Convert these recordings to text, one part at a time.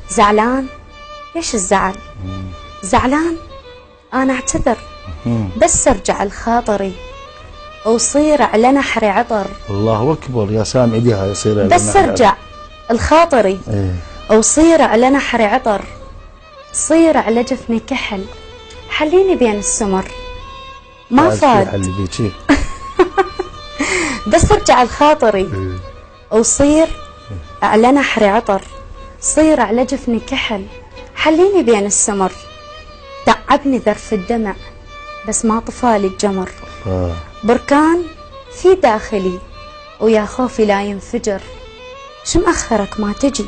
زعلان؟ ليش الزعل؟ زعلان؟ أنا أعتذر بس أرجع لخاطري وصير على نحري عطر. الله أكبر يا سامي ديها يصير على بس أرجع لخاطري وصير على نحري عطر، صير على جفني كحل، حليني بين السمر ما فات. بس أرجع لخاطري وصير على نحري عطر، صير على جفني كحل، حليني بين السمر. تعبني ذرف الدمع بس ما طفالي الجمر. بركان في داخلي ويا خوفي لا ينفجر. شو مأخرك ما تجي؟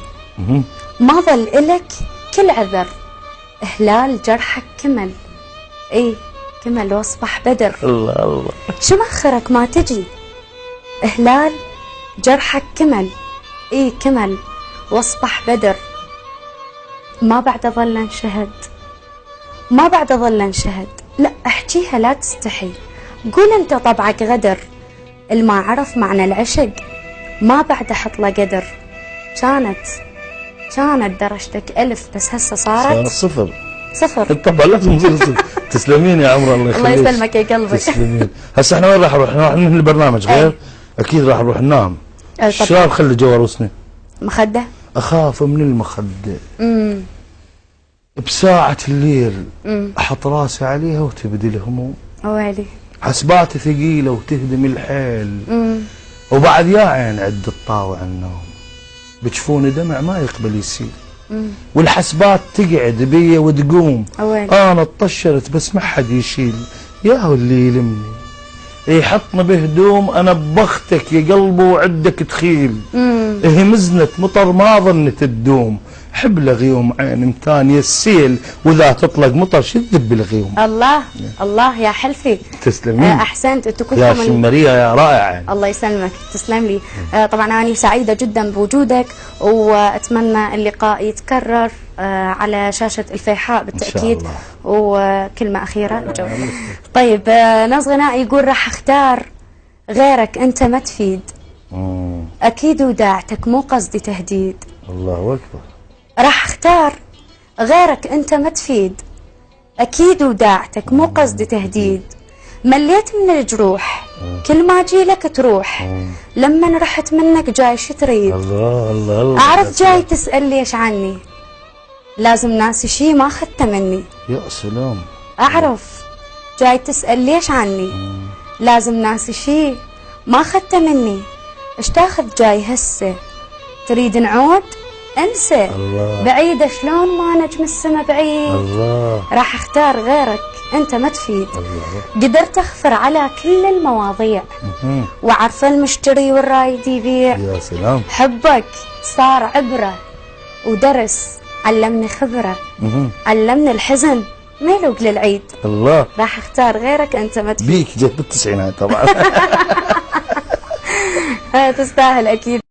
ما ظل إلك كل عذر. إهلال جرحك كمل، إيه كمل واصبح بدر. الله الله. شو مأخرك ما تجي؟ إهلال جرحك كمل، إيه كمل واصبح بدر. ما بعد ظل انشهد، ما بعد ظل انشهد. لا احكيها لا تستحي، قول انت طبعك غدر. الما عرف معنى العشق ما بعد حط له قدر. كانت درجتك 1000 بس هسه صارت صفر. طبعا لازم تصير صفر. تسلمين يا عمرو الله يخليك. الله يسلمك يا قلبي. تسلمين. هسه احنا وين راح نروح؟ راح ننهي البرنامج غير؟ اكيد راح نروح ننام. الشباب خلي جواروسنا. مخده؟ اخاف من المخده. بساعة الليل احط راسي عليها وتبدي الهموم. ويلي. حسباتي ثقيلة وتهدم الحيل. وبعد يا عين عد الطاوع النوم. بتشوفوني دمع ما يقبل يسيل. والحسبات تقعد بي وتقوم. انا اتطشرت بس ما حد يشيل. يا اللي يلمني يحطني بهدوم. انا ببختك يا قلبي وعدك تخيل. هي مزنة مطر ما ظنت تدوم. حب غيوم عين متان السيل وذا تطلق مطر شذب الغيوم. الله الله يا حلفي. تسلمين. احسنت انتم كلكم يا شمرية يا رائعة. الله يسلمك تسلم لي. طبعا انا سعيدة جدا بوجودك واتمنى اللقاء يتكرر على شاشة الفيحاء بالتأكيد. وكلمة أخيرة طيب ناس غنائي يقول راح اختار غيرك انت ما تفيد. اكيد وداعتك مو قصدي تهديد. الله اكبر. راح اختار غيرك انت ما تفيد. اكيد وداعتك مو قصدي تهديد. مليت من الجروح كل ما اجي لك تروح. لما رحت منك جاي شو تريد؟ الله الله الله. اعرف جاي تسأل ليش عني، لازم ناسي شي ما اخذته مني. يا سلام. اعرف جاي تسأل ليش عني، لازم ناسي شي ما اخذته مني. ايش تاخذ جاي هسه؟ تريد نعود؟ انسى. الله. بعيدة شلون ما نجم السما بعيد. الله. راح اختار غيرك انت ما تفيد. الله. قدرت اغفر على كل المواضيع وعارفه المشتري والرايد يبيع. يا سلام. حبك صار عبرة ودرس، علمني خبرة، علمني الحزن ما يلوق للعيد. الله. راح اختار غيرك انت ما تفيد. بيك جت بالتسعينات طبعا. تستاهل اكيد.